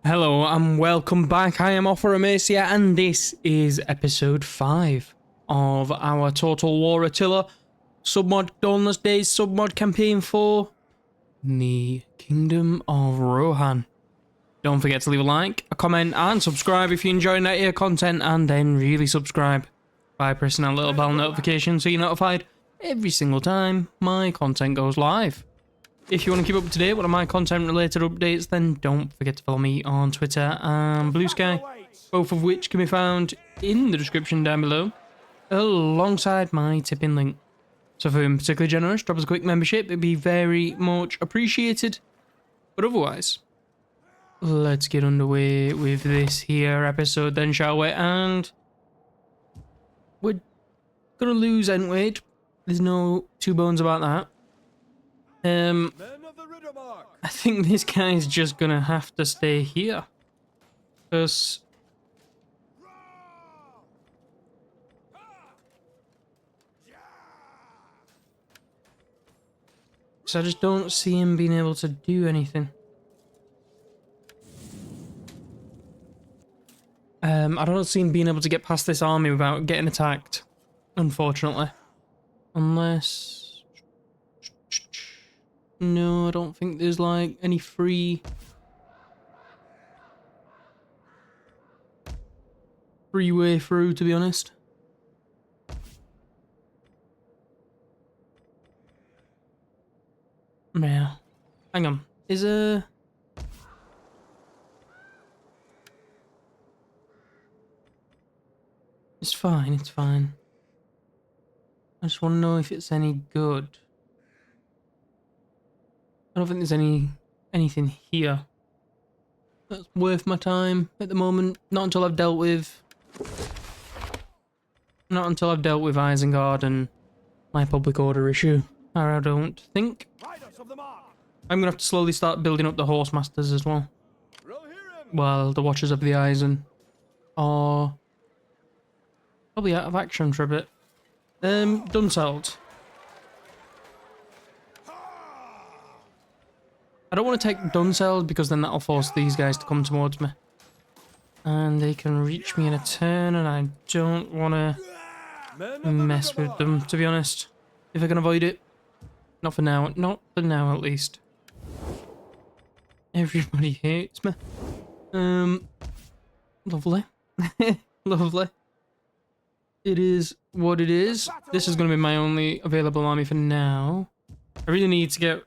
Hello and welcome back. I am Offer Amacia and this is episode 5 of our Total War Attila submod Dawnless Days submod campaign for the Kingdom of Rohan. Don't forget to leave a like, a comment and subscribe if you're enjoying that here content, and then really subscribe by pressing that little bell notification so you're notified every single time my content goes live. If you want to keep up to date with my content related updates, then don't forget to follow me on Twitter and Bluesky, both of which can be found in the description down below, alongside my tipping link. So if you're particularly generous, drop us a quick membership, it'd be very much appreciated. But otherwise, let's get underway with this here episode then, shall we? And we're gonna lose Entwade. There's no two bones about that. I think this guy's just gonna have to stay here, because I just don't see him being able to do anything. I don't see him being able to get past this army without getting attacked, unfortunately. Unless... No, I don't think there's like any free way through, to be honest. Yeah. Hang on. Is a... It's fine, it's fine. I just want to know if it's any good. I don't think there's anything here that's worth my time at the moment. Not until I've dealt with Isengard and my public order issue. I don't think. I'm gonna have to slowly start building up the horse masters as well. While the Watchers of the Eisen are probably out of action for a bit. Dunseld. I don't want to take Dunseld because then that'll force these guys to come towards me. And they can reach me in a turn, and I don't want to mess with them, to be honest. If I can avoid it. Not for now. Not for now, at least. Everybody hates me. Lovely. Lovely. It is what it is. This is going to be my only available army for now. I really need to get...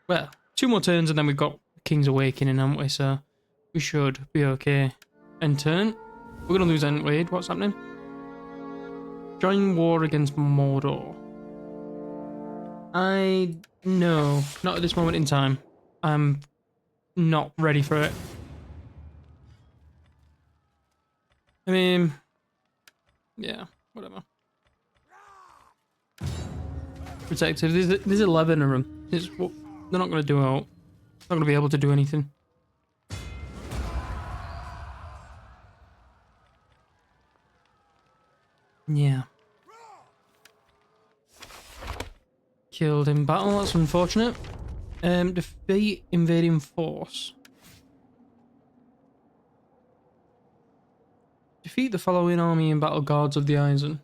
Well... 2 more turns and then we've got King's Awakening, haven't we? So we should be okay. End turn. We're going to lose Entwade. What's happening? Join war against Mordor. No, not at this moment in time. I'm not ready for it. I mean, yeah, whatever. Protective. There's 11 of them. They're not going to do out. Not going to be able to do anything. Yeah. Killed in battle, that's unfortunate. Defeat invading force. Defeat the following army in battle, Guards of the Eisen.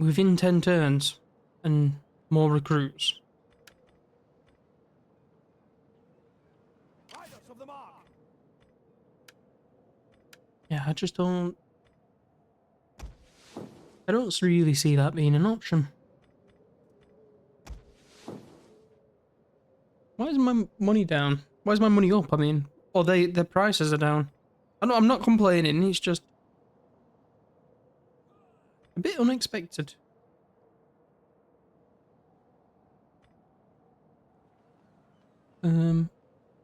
Within 10 turns and more recruits. Yeah, I don't really see that being an option. Why is my money down? Why is my money up? I mean, or their prices are down. I'm not complaining, it's just a bit unexpected.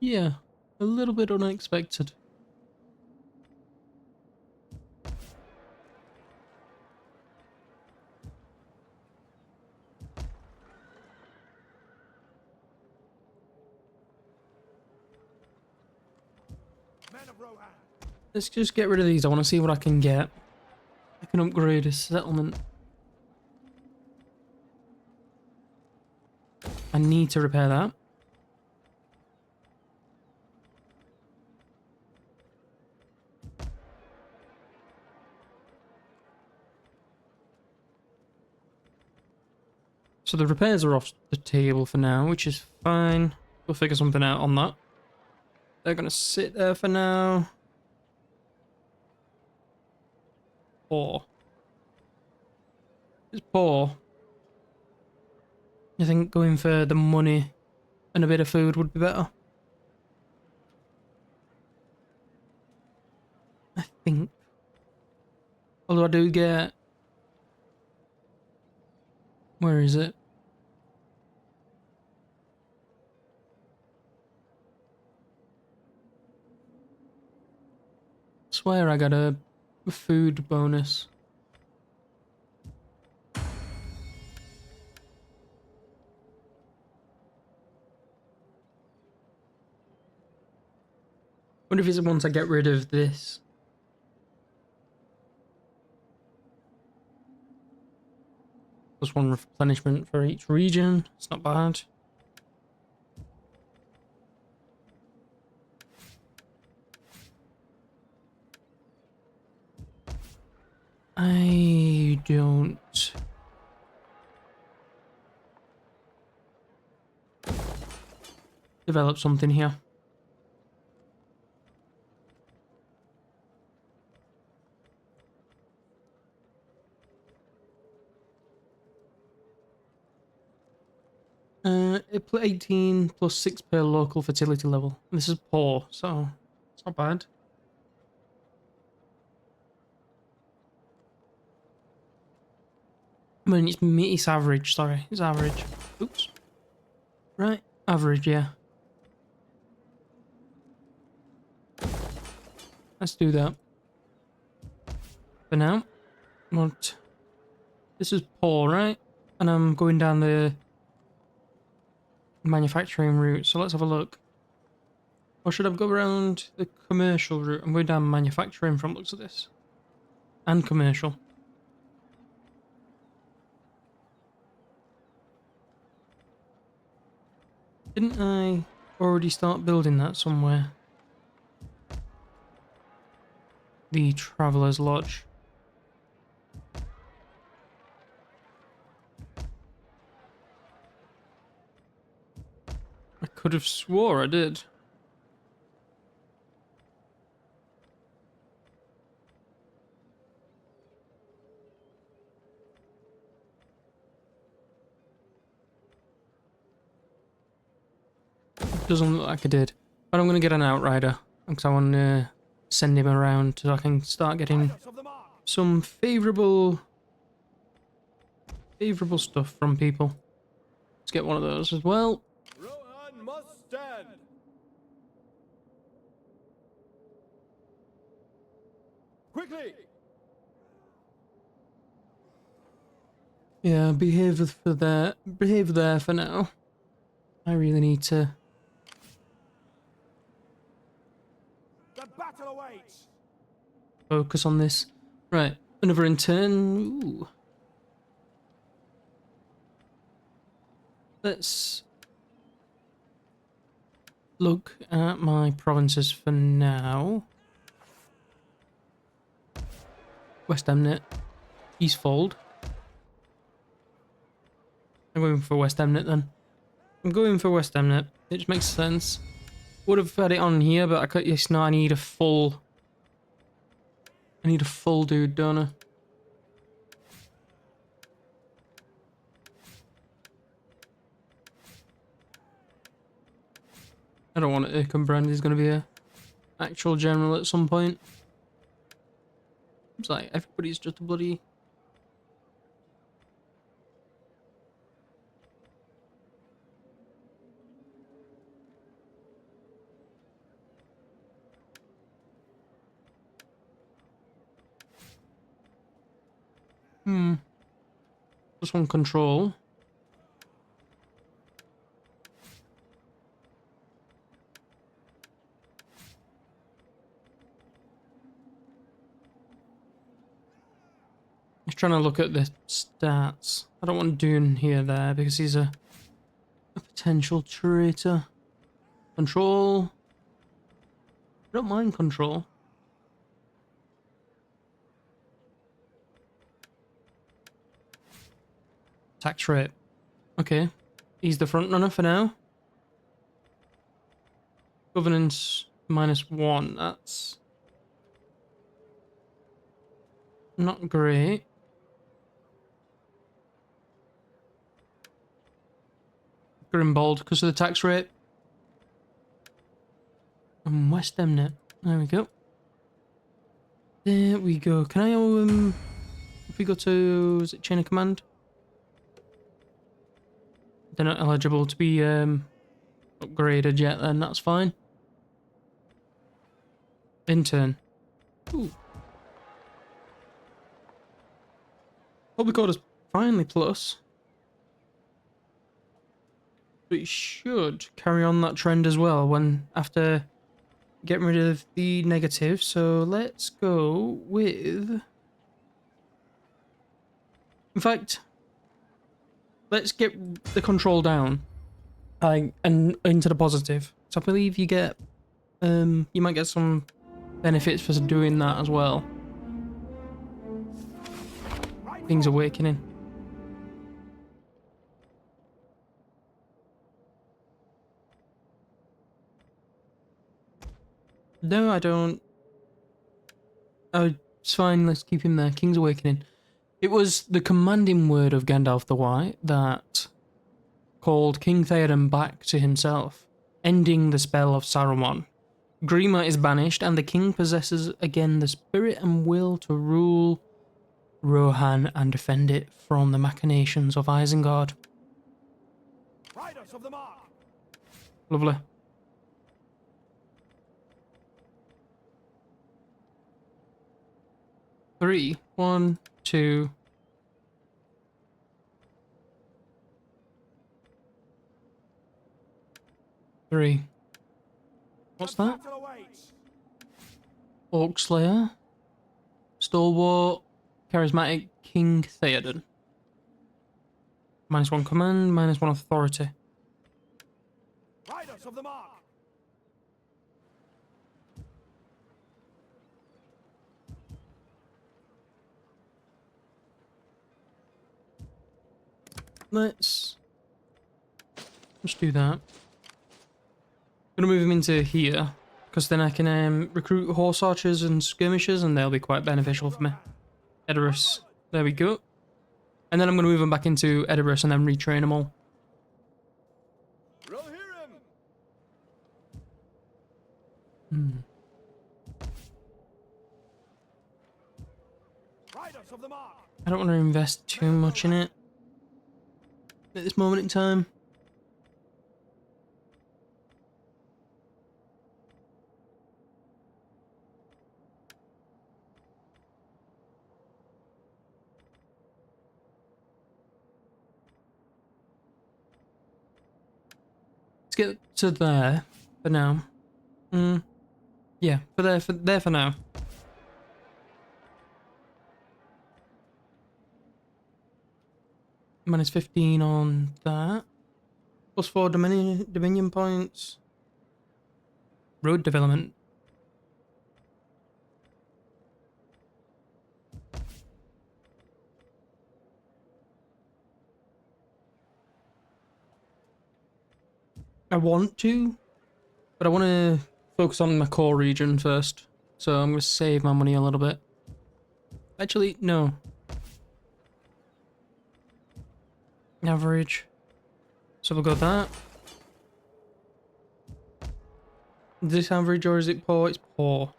Yeah, a little bit unexpected. Let's just get rid of these. I want to see what I can get. I can upgrade a settlement. I need to repair that. So the repairs are off the table for now, which is fine. We'll figure something out on that. They're gonna sit there for now. 4. It's poor. I think going for the money and a bit of food would be better. I think. Although I do get... Where is it? I swear I got a food bonus. Wonder if it's once I get rid of this. Plus 1 replenishment for each region. It's not bad. I don't... develop something here. It put 18 plus 6 per local fertility level. This is poor, so it's not bad. I mean, it's average, sorry. It's average. Oops. Right, average, yeah. Let's do that. For now. What? This is poor, right? And I'm going down the manufacturing route, so let's have a look. Or should I go around the commercial route? I'm going down manufacturing from looks of this. And commercial. Didn't I already start building that somewhere? The Traveller's Lodge. I could have swore I did. Doesn't look like I did. But I'm going to get an Outrider. Because I want to send him around so I can start getting some favourable stuff from people. Let's get one of those as well. Rohan must stand. Quickly. Yeah, behave there for now. I really need to The battle awaits. focus on this. Right, another intern. Ooh. Let's look at my provinces for now. West Emnet, Eastfold. I'm going for West Emnet then. I'm going for West Emnet. It just makes sense. Would have had it on here, but I could. Yes, no. I need a full dude, don't I? I don't want it. Brand is going to be a actual general at some point. It's like everybody's just a bloody. Just one control. Just trying to look at the stats. I don't want Dune here there because he's a A potential traitor. Control. I don't mind control. Tax rate. Okay. He's the front runner for now. Governance -1. That's not great. Grimbold because of the tax rate. And West Emnet. There we go. There we go. Can I if we go to, is it chain of command? They're not eligible to be upgraded yet, then that's fine. Intern. Ooh. Public order's finally plus. But it should carry on that trend as well when after getting rid of the negative. So let's go with, in fact, let's get the control down and into the positive. So I believe you get you might get some benefits for doing that as well. Things awakening. No, I don't. Oh, it's fine. Let's keep him there. King's Awakening. It was the commanding word of Gandalf the White that called King Theoden back to himself, ending the spell of Saruman. Grima is banished, and the king possesses again the spirit and will to rule Rohan and defend it from the machinations of Isengard. Riders of the mark. Lovely. Three, 1, 2. Three. What's that? Battle awaits. Orc Slayer. Stalwart. Charismatic King Theoden. -1 command, -1 authority. Riders of the mark. Let's do that. Gonna move him into here because then I can recruit horse archers and skirmishers, and they'll be quite beneficial for me. Edoras, there we go. And then I'm gonna move them back into Edoras and then retrain them all. Rohirrim. Riders of the mark. I don't want to invest too much in it at this moment in time. Let's get to there for now. Yeah, there for now. -15 on that. +4 dominion points. Road development. I want to, but I want to focus on my core region first. So I'm going to save my money a little bit. Actually, no. Average. So we'll go that. Is this average or is it poor? It's poor.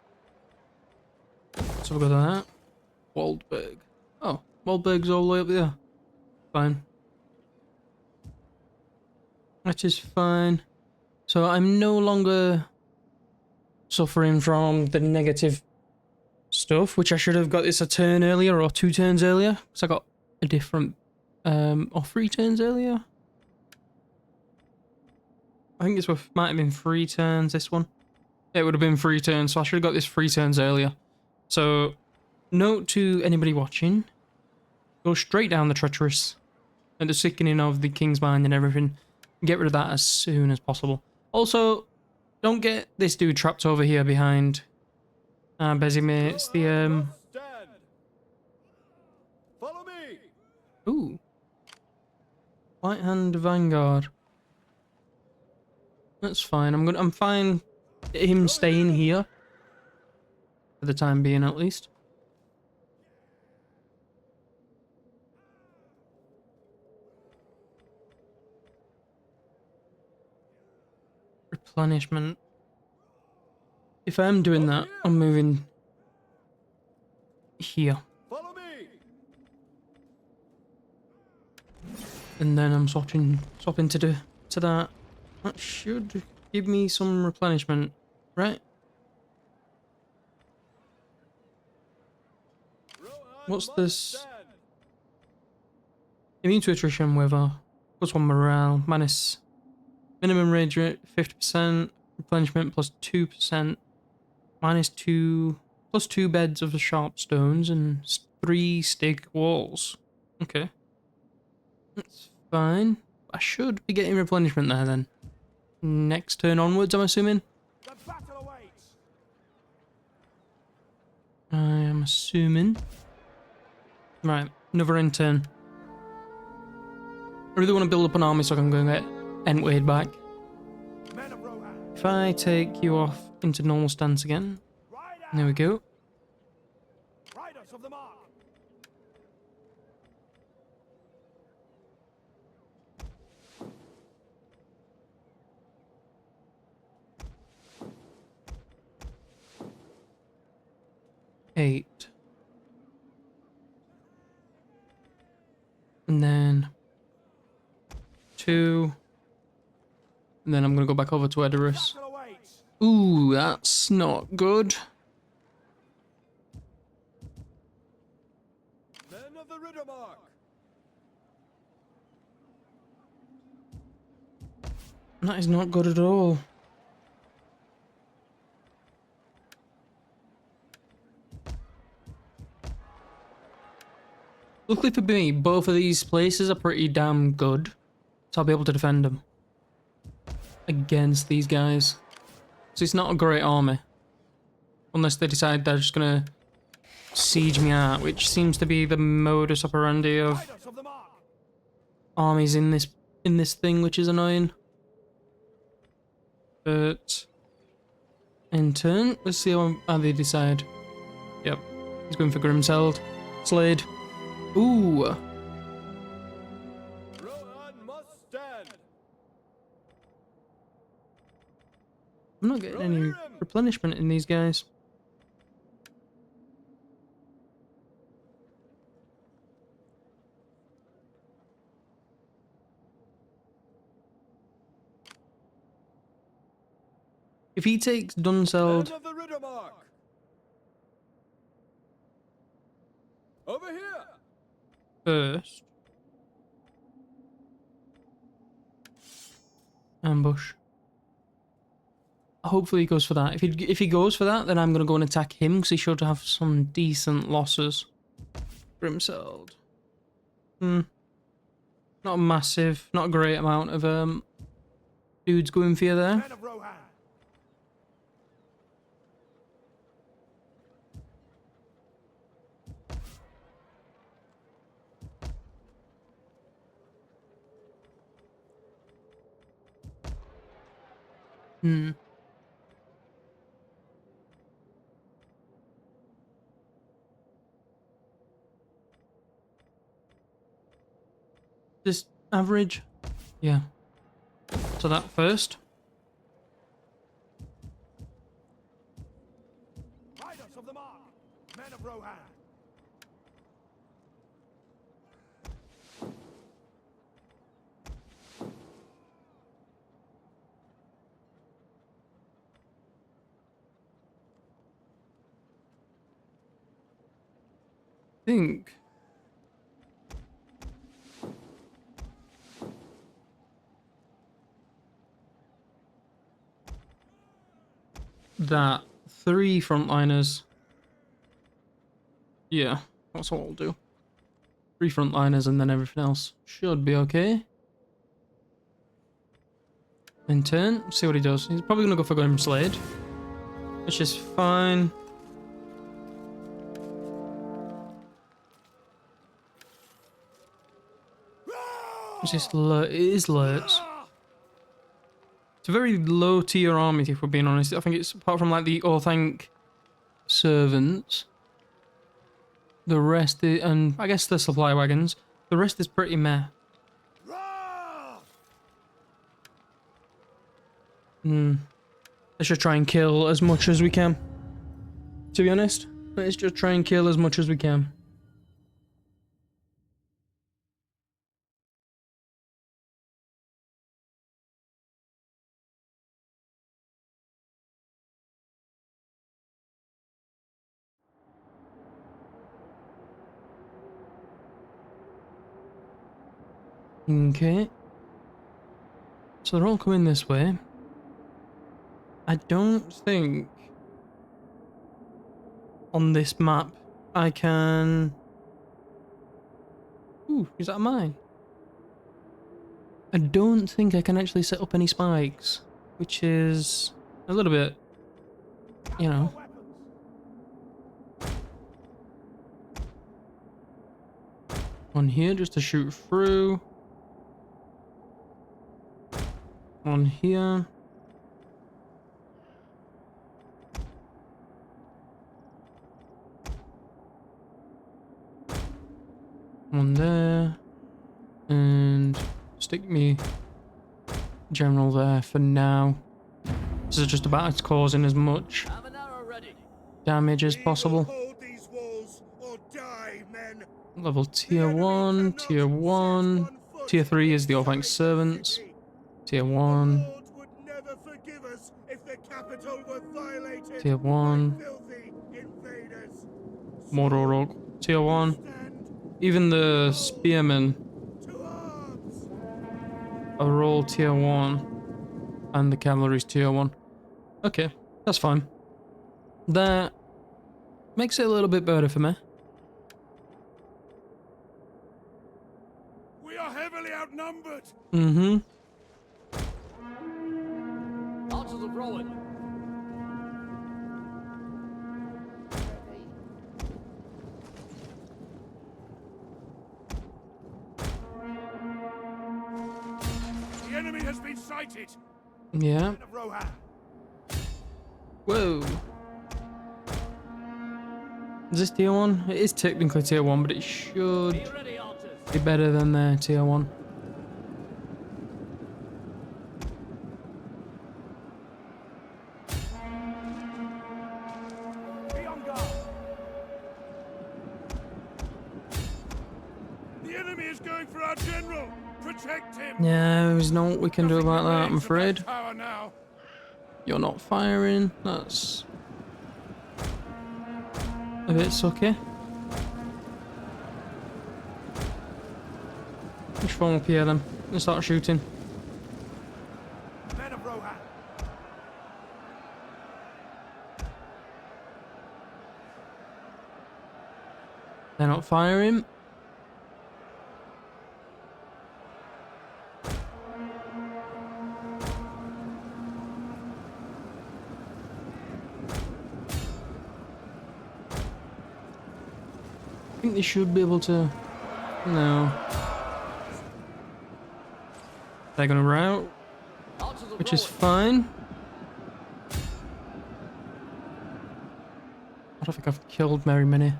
So we'll go that. Waldberg. Oh, Waldberg's all the way up there. Fine. That is fine. So I'm no longer suffering from the negative stuff, which I should have got this a turn earlier or 2 turns earlier. Because I got a different, or 3 turns earlier. I think this might have been 3 turns, this one. It would have been 3 turns, so I should have got this 3 turns earlier. So, note to anybody watching, go straight down the treacherous and the sickening of the King's Mind and everything. Get rid of that as soon as possible. Also, don't get this dude trapped over here behind Bezimates. The Rohan must stand. Follow me. ooh, White Hand Vanguard. That's fine. I'm fine. Him staying here for the time being, at least. Replenishment. If I'm doing that, I'm moving here, Follow me. and then I'm swapping to that. That should give me some replenishment, right? Rohan What's must this? stand. Immune to attrition with a +1 morale, minus minimum rage rate 50%, replenishment +2%, -2, +2 beds of sharp stones, and 3 stick walls. Okay. That's fine. I should be getting replenishment there then. Next turn onwards, I'm assuming. The battle awaits. I am assuming. Right, another end turn. I really want to build up an army so I can go and get Entwade back. Men of Rohan. If I take you off into normal stance again, Ride out. there we go. Riders of the mark. Eight. And then 2. And then I'm going to go back over to Edoras. Battle awaits. Ooh, that's not good. Men of the Riddermark. That is not good at all. Luckily for me, both of these places are pretty damn good, so I'll be able to defend them against these guys. So it's not a great army, unless they decide they're just gonna siege me out, which seems to be the modus operandi of Riders of the mark. armies in this thing, which is annoying. But in turn, let's see how they decide. Yep, he's going for Grimslade. Slade. Ooh. Rohan must stand. I'm not getting any replenishment in these guys. If he takes Dunseld, Men of the Riddermark. Over here. first. Ambush. Hopefully he goes for that. If he goes for that, then I'm gonna go and attack him because he should have some decent losses. Grimslade. Not a massive, not a great amount of dudes going for you there. Men of Rohan. Just average. Yeah. So that first. Riders of the mark. Men of Rohan. Think. That 3 frontliners. Yeah, that's what we'll do. 3 frontliners and then everything else should be okay. In turn, see what he does. He's probably going to go for Grimslade, which is fine. It's just it is lurks. It's a very low tier army, if we're being honest. I think it's apart from like the Orthanc servants, the rest is, and I guess the supply wagons. The rest is pretty meh. Let's just try and kill as much as we can. To be honest, let's just try and kill as much as we can. Okay. So they're all coming this way. I don't think on this map I can... Ooh, is that a mine? I don't think I can actually set up any spikes, which is a little bit, you know. On here just to shoot through. On here. One there. And stick me general there for now. This is just about causing as much damage as possible. Level tier 1, tier 1. Tier 3 is the Orthanc servants. Tier 1. Tier 1. Mordor Rogue. Tier 1. Even the spearmen are all tier 1. And the cavalry's tier 1. Okay, that's fine. That makes it a little bit better for me. We are heavily outnumbered. Mm-hmm. Archers of Rohan. The enemy has been sighted. Yeah. Men of Rohan. Whoa. Is this tier 1? It is technically tier 1, but it should be better than their tier 1. Be on guard. The enemy is going for our general. Protect him. Yeah, there's not what we can do about that, I'm afraid. Power now. You're not firing. That's a bit sucky. Just form up here then and start shooting. Men of Rohan. They're not firing. I think they should be able to... No. They're gonna rout, which is fine. I don't think I've killed very many.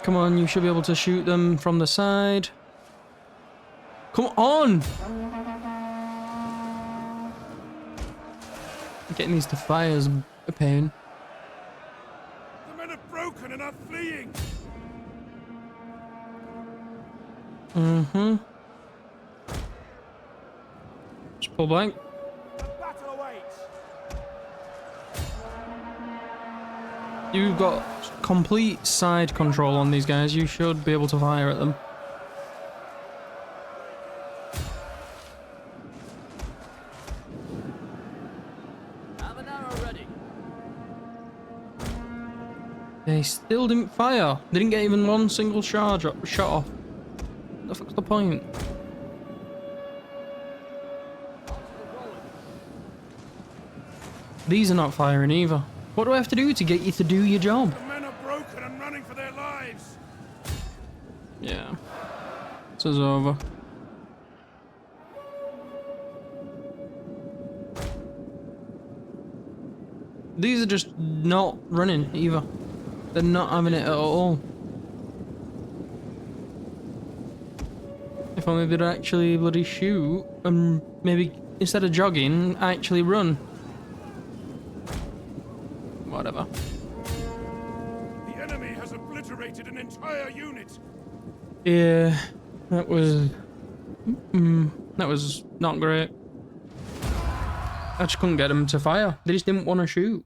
Come on, you should be able to shoot them from the side. Come on! Getting these to fire is a pain. The men are broken and are fleeing. Mm-hmm. Just pull back. The battle awaits. You've got complete side control on these guys. You should be able to fire at them. Have an arrow ready. They still didn't fire. They didn't get even one single shot off. What the fuck's the point? These are not firing either. What do I have to do to get you to do your job? The men are broken and running for their lives. Yeah. This is over. These are just not running either. They're not having it at all. If only they'd actually bloody shoot and maybe instead of jogging, actually run. Whatever. The enemy has obliterated an entire unit. Yeah, that was not great. I just couldn't get them to fire. They just didn't want to shoot.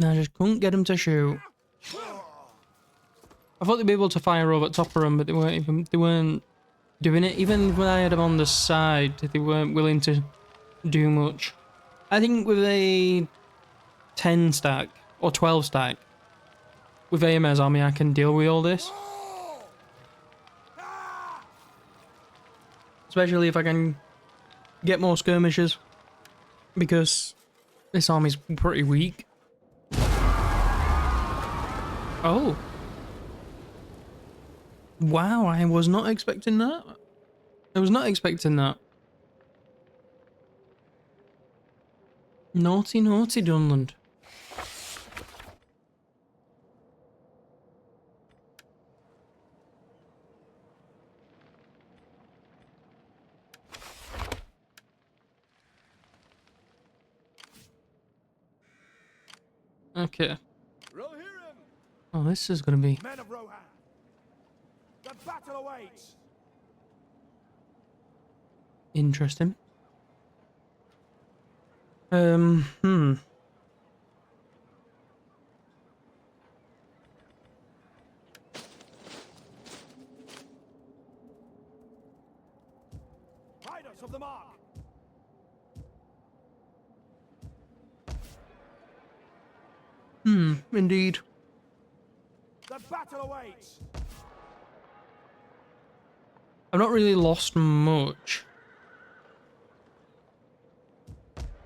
I just couldn't get them to shoot. I thought they'd be able to fire over the top of them, but they weren't doing it. Even when I had them on the side, they weren't willing to do much. I think with a 10 stack or 12 stack with AMS army, I can deal with all this. Especially if I can get more skirmishers, because this army's pretty weak. Oh. Wow, I was not expecting that. I was not expecting that. Naughty, naughty Dunland. Okay. Oh, this is gonna be Men of Rohan. The battle awaits. interesting. Riders of the mark. Indeed. The battle awaits. I've not really lost much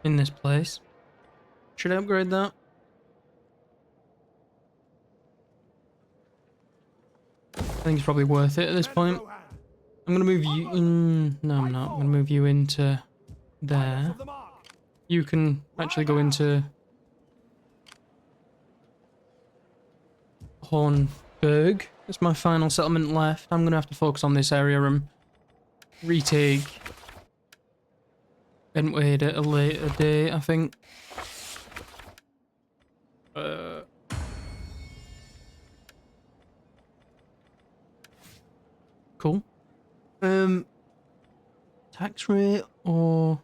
in this place. Should I upgrade that? I think it's probably worth it at this point. I'm gonna move you. No, I'm not. I'm gonna move you into there. You can actually go into Hornburg. It's my final settlement left. I'm gonna have to focus on this area and retake Bentwade at a later date, I think. Cool. Tax rate or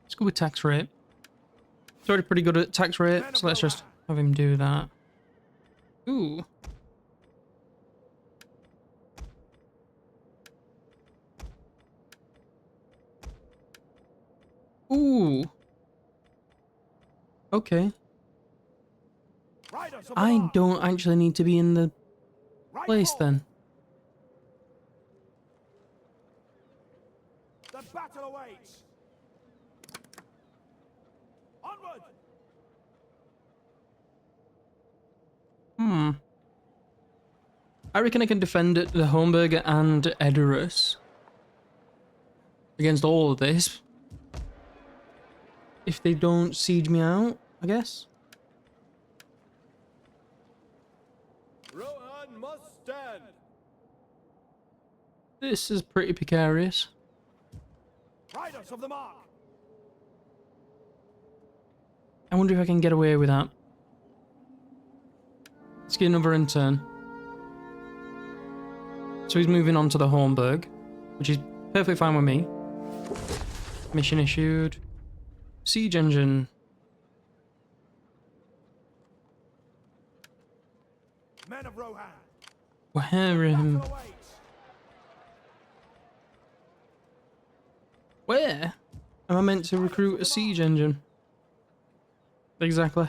let's go with tax rate. It's already pretty good at tax rate, so let's just have him do that. Ooh. Ooh. Okay. I don't actually need to be in the place then. The battle awaits. Onward. I reckon I can defend the Homburger and Edoras against all of this. If they don't siege me out, I guess. Rohan must stand. This is pretty precarious. Riders of the mark. I wonder if I can get away with that. Let's get another in turn. So he's moving on to the Hornburg, which is perfectly fine with me. Mission issued. Siege engine. Men of Rohan. Where am I meant to recruit a siege engine? Exactly.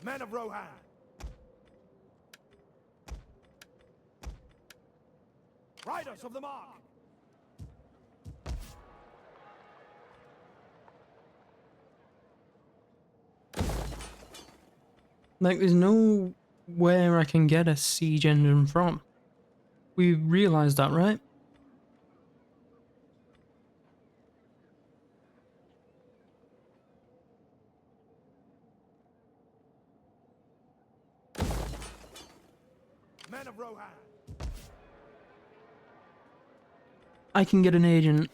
Men of Rohan. Riders of the Mark. Like, there's no where I can get a siege engine from. We realised that, right? Men of Rohan. I can get an agent.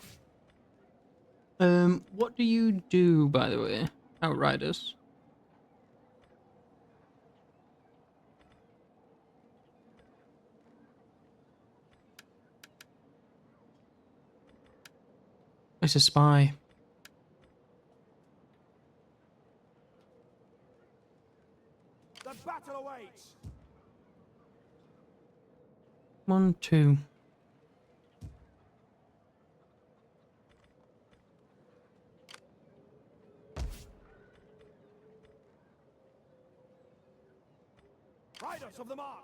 What do you do, by the way? Outriders. It's a spy. The battle awaits. 1, 2. Riders of the Mark.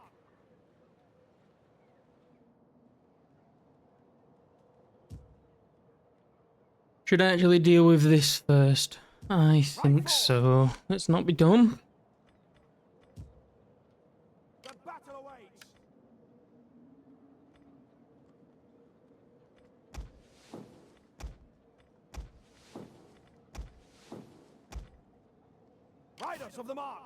Should I actually deal with this first? I think so. Let's not be dumb. The battle awaits. Riders of the Mark.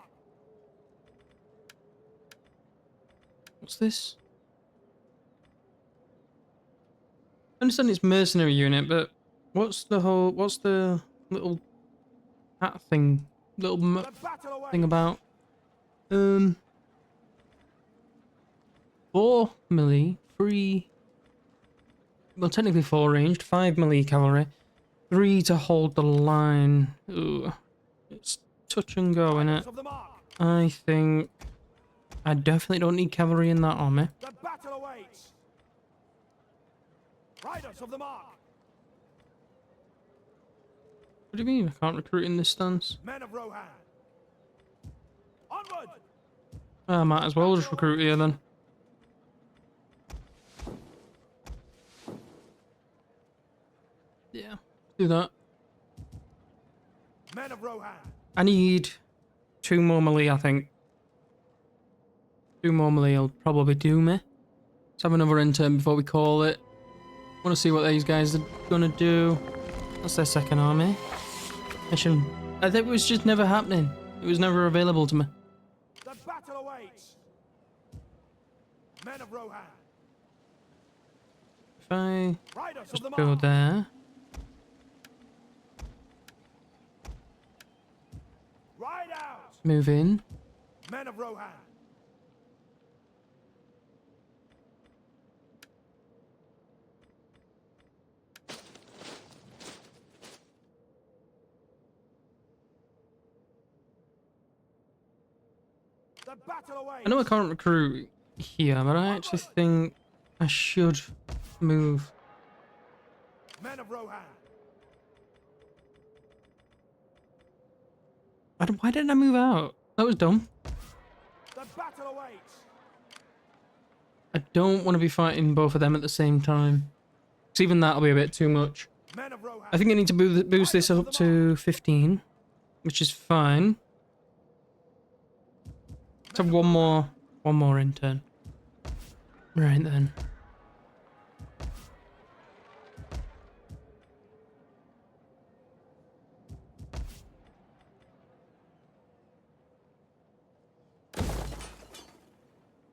What's this? I understand it's mercenary unit, but what's the little hat thing? Little The battle awaits. thing about? 4 melee, 3. Well, technically 4 ranged, 5 melee cavalry, 3 to hold the line. Ooh, it's touch and go, innit? Riders of the Mark. I think I definitely don't need cavalry in that army. The battle awaits. Riders of the Mark. What do you mean I can't recruit in this stance? Men of Rohan. Onward. I might as well just recruit here then. Yeah, do that. Men of Rohan. I need 2 more melee, I think. 2 more melee will probably do me. Let's have another intern before we call it. Want to see what these guys are gonna do. That's their second army. Mission. I think it was just never happening. It was never available to me. The battle awaits. Men of Rohan. If I Riders of just the go Mark. there. Ride out. Move in. Men of Rohan. The battle awaits. I know I can't recruit here, but I actually think I should move. Men of Rohan. Why didn't I move out? That was dumb. The battle awaits. I don't want to be fighting both of them at the same time. Because even that'll be a bit too much. Men of Rohan. I think I need to boost this up to 15, which is fine. Let's have one more intern. Right then.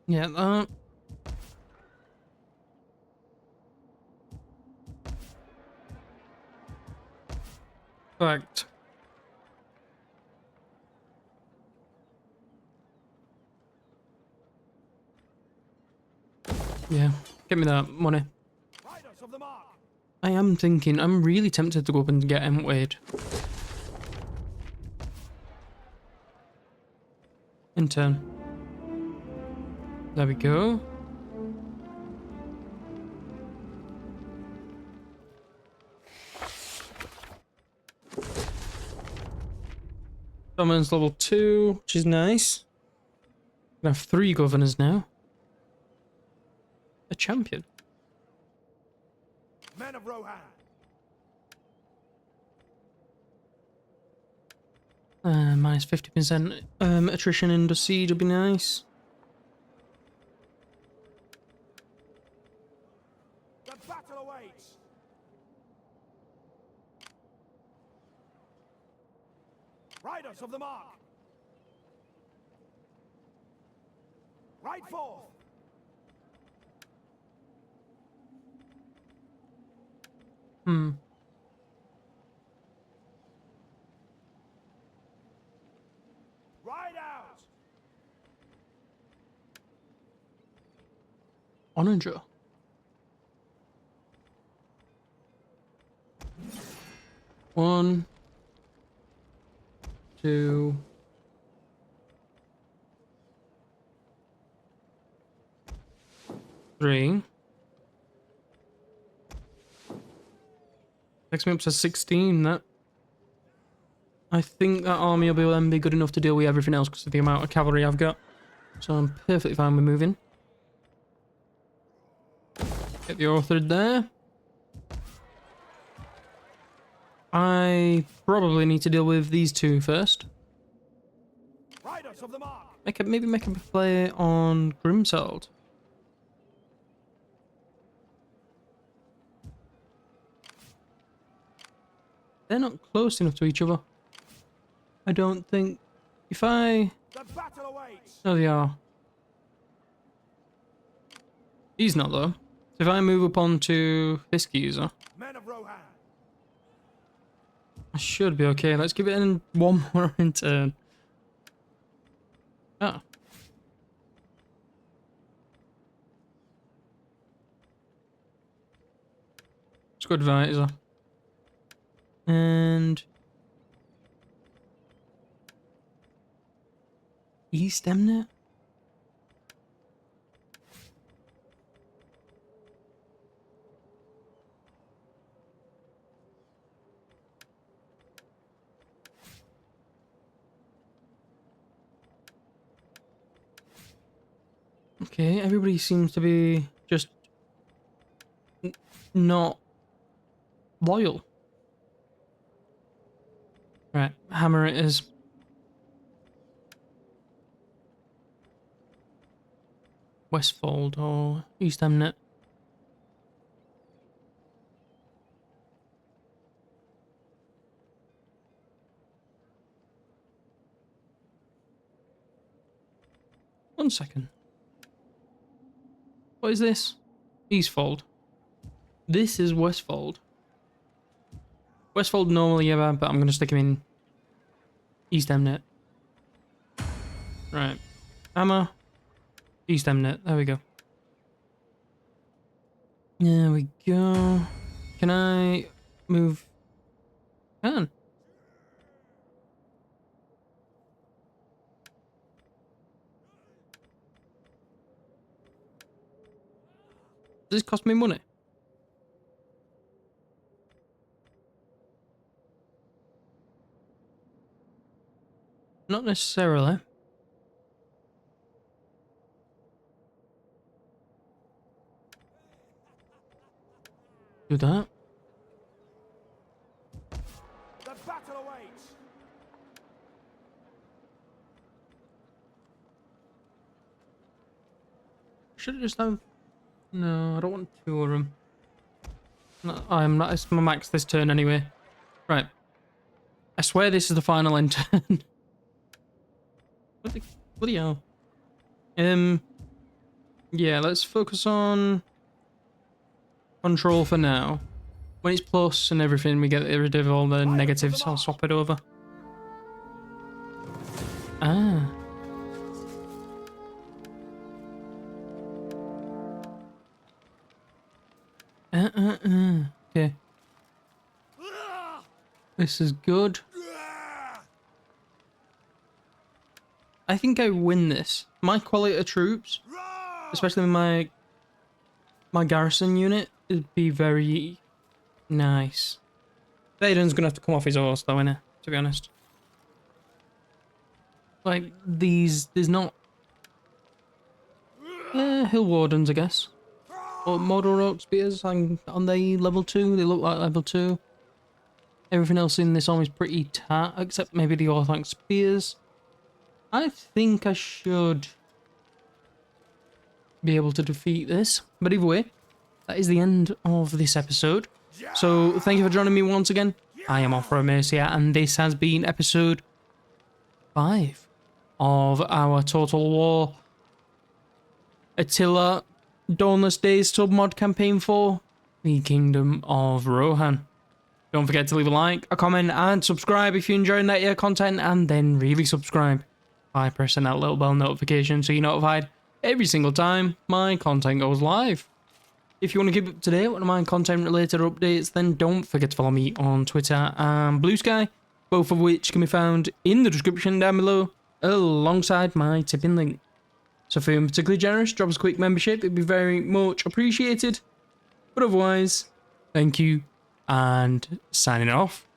Yeah, that. Fact. Yeah, get me that money. Riders of the Mark. I am thinking, I'm really tempted to go up and get Wade. Intern. There we go. Dominance level 2, which is nice. We have 3 governors now. A champion. Men of Rohan. Minus 50% attrition in the siege would be nice. The battle awaits. Riders of the mark. Ride forth. Ride out. Onager. One, 2, 3. Takes me up to 16, that. I think that army will then be good enough to deal with everything else because of the amount of cavalry I've got. So I'm perfectly fine with moving. Get the author there. I probably need to deal with these 2 first. Riders of the mark. Maybe make a play on Grimslade. They're not close enough to each other. I don't think. If I... The battle awaits. Oh, they are. He's not, though. So if I move up onto this geezer, Men of Rohan. I should be okay. Let's give it in one more in turn. Ah. Squad advisor. And East Emnet? Okay, everybody seems to be just not loyal. Right, hammer it is. Westfold or East Emnet. One second. What is this? Eastfold. This is Westfold. Westfold normally, yeah, but I'm going to stick him in East Emnet. Right. Hammer. East Emnet. There we go. There we go. Can I move? Can. Does this cost me money? Not necessarily. Do that. The battle awaits. Should have just have. No, I don't want 2 of them. No, I'm not. It's my max this turn anyway. Right. I swear this is the final end turn. What the bloody hell? Yeah, let's focus on control for now. When it's plus and everything, we get rid of all the negatives. I'll swap it over. Ah. Okay. This is good. I think I win this. My quality of troops especially with my garrison unit. It'd be very nice. Aiden's gonna have to come off his horse though, innit? To be honest. Like, there's not... Hill Wardens, I guess. Or Model Oak Spears, aren't they level 2? They look like level 2. Everything else in this army is pretty tat, except maybe the Orthanc Spears. I think I should be able to defeat this. But either way, that is the end of this episode. So, thank you for joining me once again. I am Offer of Mercia, and this has been episode 5 of our Total War Attila Dawnless Days submod campaign for the Kingdom of Rohan. Don't forget to leave a like, a comment, and subscribe if you're enjoying that content, and then really subscribe by pressing that little bell notification so you're notified every single time my content goes live. If you want to keep up to date with my content related updates, then don't forget to follow me on Twitter and Bluesky, both of which can be found in the description down below, alongside my tipping link. So if you're particularly generous, drop us a quick membership, it'd be very much appreciated. But otherwise, thank you, and signing off.